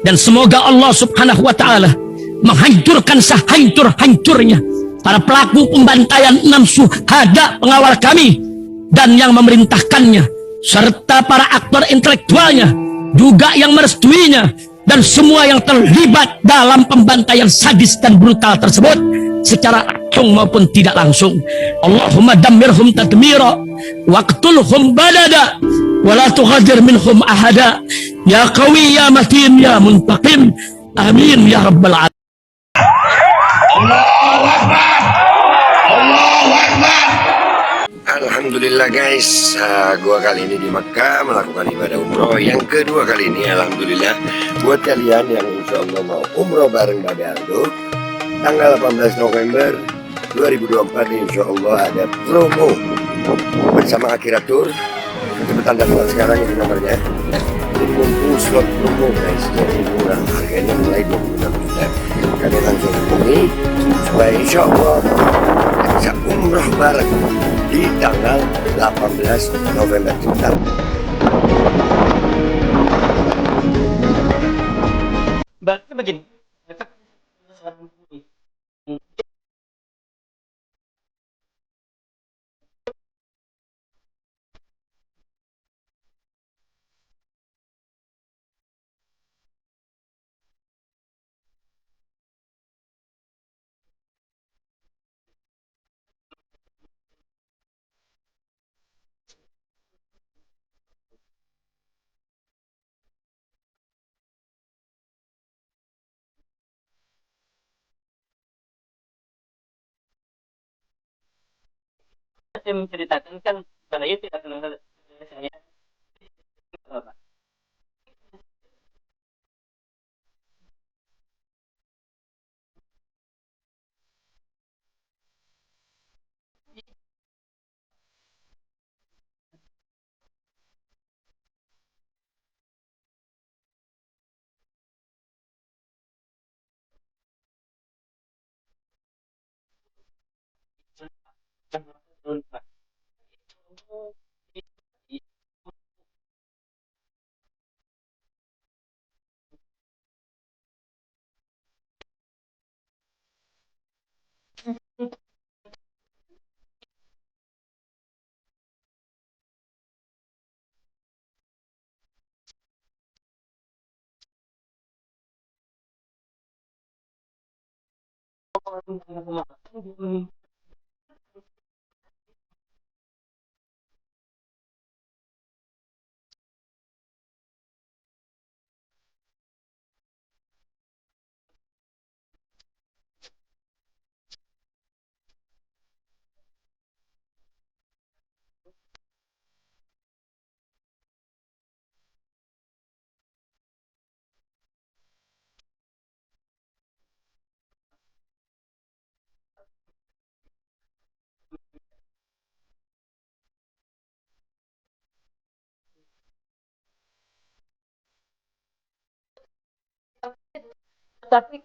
Dan semoga Allah subhanahu wa ta'ala menghancurkan sehancur-hancurnya para pelaku pembantaian 6 syuhada pengawal kami dan yang memerintahkannya, serta para aktor intelektualnya juga yang merestuinya, dan semua yang terlibat dalam pembantaian sadis dan brutal tersebut secara langsung maupun tidak langsung. Allahumma dammirhum tadmira waqtulhum balada wala tughadir minhum ahada ya qawi ya matin ya muntaqim amin ya rabbal alamin. Allahu Akbar, Allahu Akbar. Alhamdulillah guys, gua kali ini di Makkah melakukan ibadah umroh yang kedua kali ini. Alhamdulillah buat kalian yang insya Allah mau umroh bareng Babe Aldo tanggal 18 November 2024 insya Allah ada promo bersama Akhiratur. Cepetan daftar sekarang, ini nomornya. Jadi mumpung slot promo guys, jadi murah, harganya mulai 26 juta. Kalian langsung hubungi supaya insya Allah bisa umroh bareng di tanggal 18 November. Cepetan. Berarti begini. Saya menceritakan kan saya tidak kenal saya. Tapi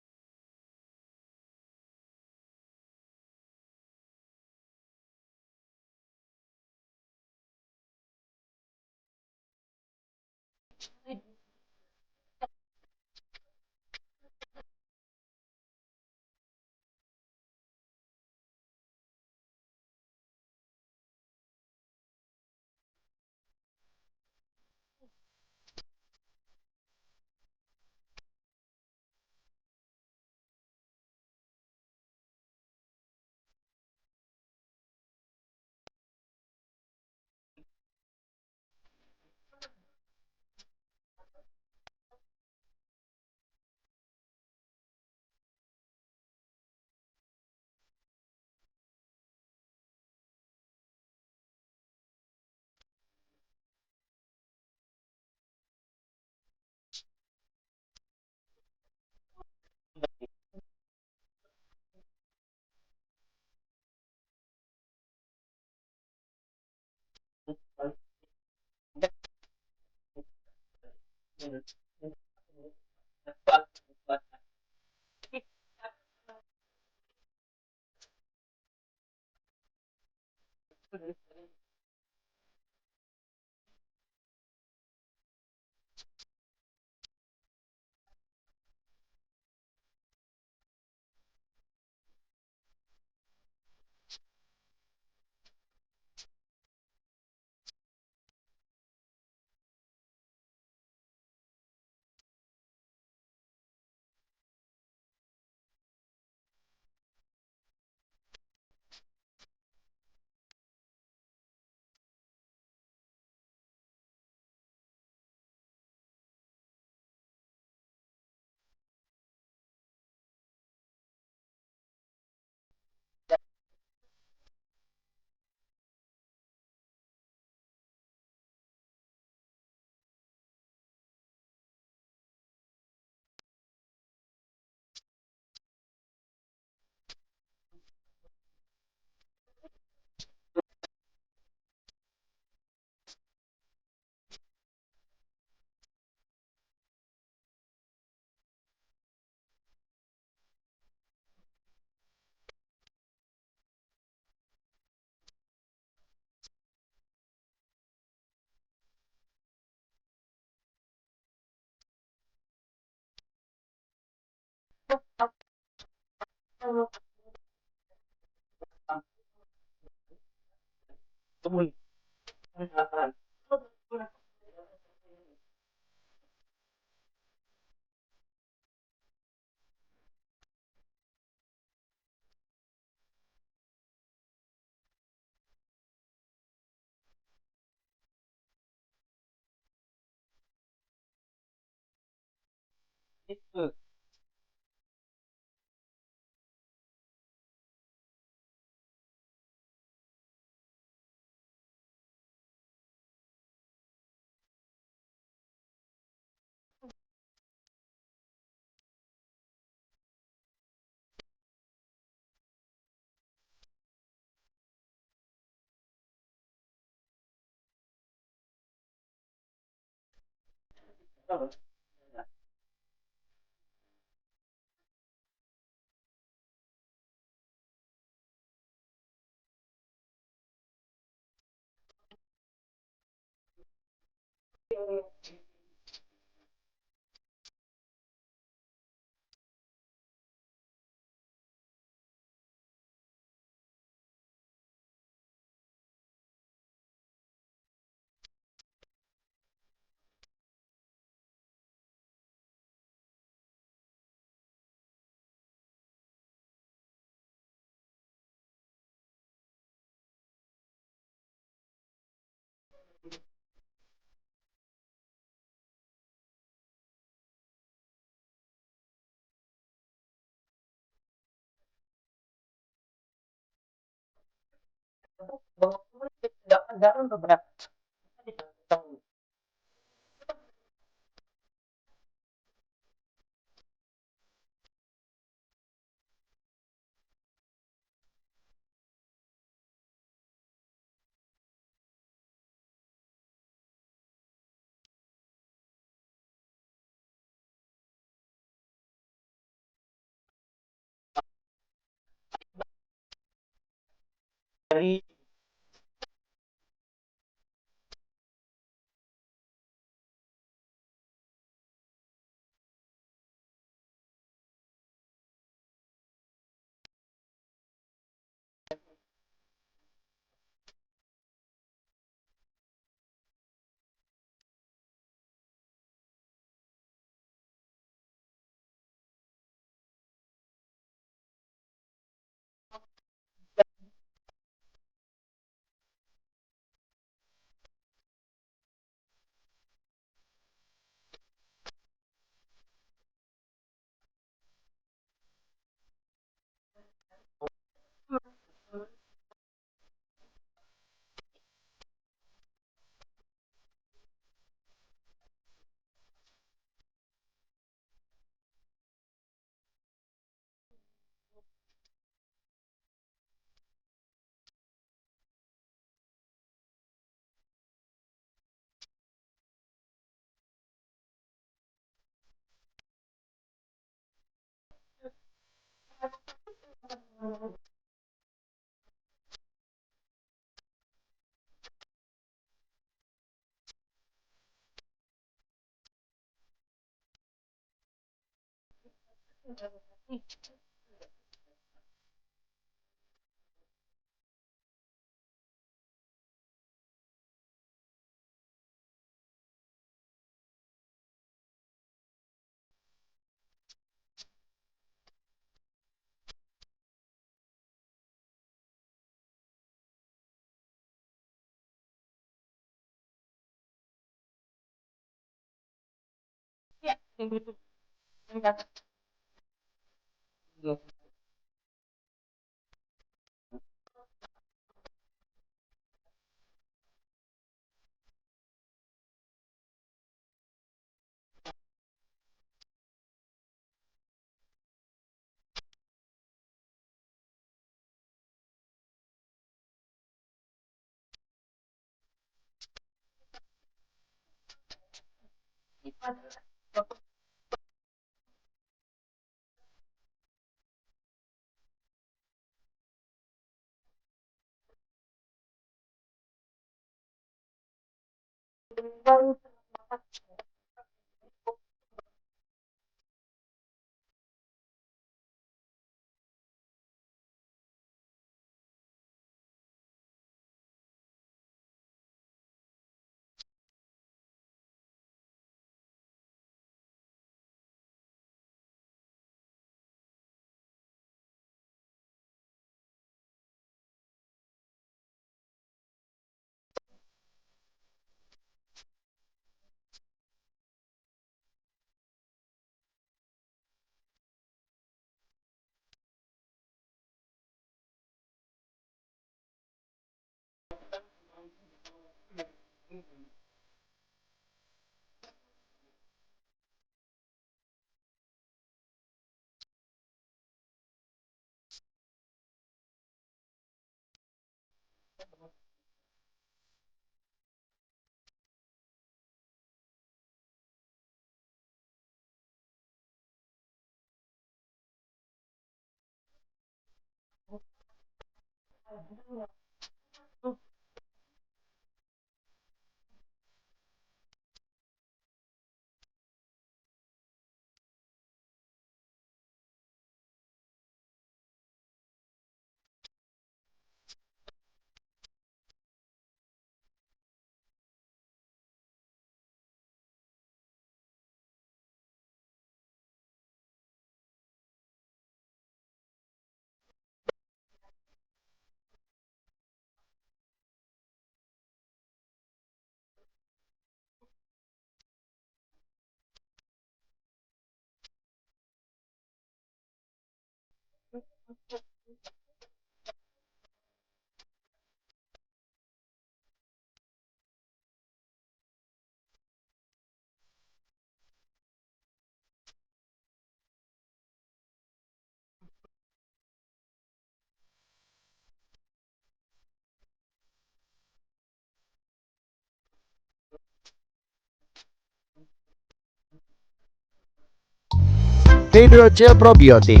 Hydrogel probiotik.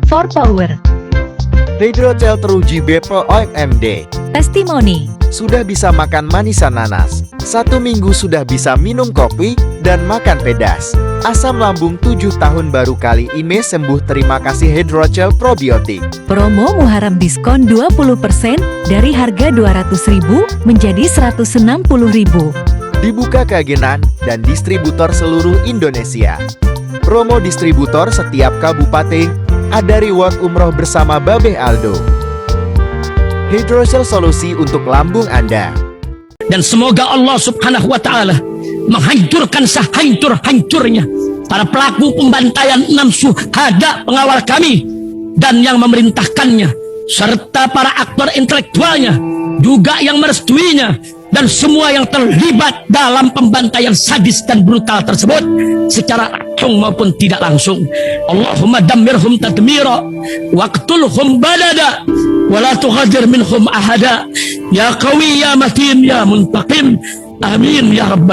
For Power, Hydrogel teruji BPO OMD. Testimoni, Sudah bisa makan manisan nanas. 1 minggu sudah bisa minum kopi dan makan pedas. Asam lambung 7 tahun baru kali ini sembuh. Terima kasih Hydrogel probiotik. promo Muharram diskon 20% dari harga 200.000 menjadi 160.000. Dibuka keagenan dan distributor seluruh Indonesia. Promo distributor setiap kabupaten. Ada reward umroh bersama Babeh Aldo. Hydrogel solusi untuk lambung Anda. Dan semoga Allah subhanahu wa ta'ala menghancurkan sehancur-hancurnya para pelaku pembantaian 6 syuhada pengawal kami dan yang memerintahkannya, serta para aktor intelektualnya juga yang merestuinya, dan semua yang terlibat dalam pembantaian sadis dan brutal tersebut secara langsung maupun tidak langsung. Allahumma dammirhum tadmira waqtulhum balada wala tughadir minhum ahada ya qawi ya matin ya muntaqim. Amin ya rabbal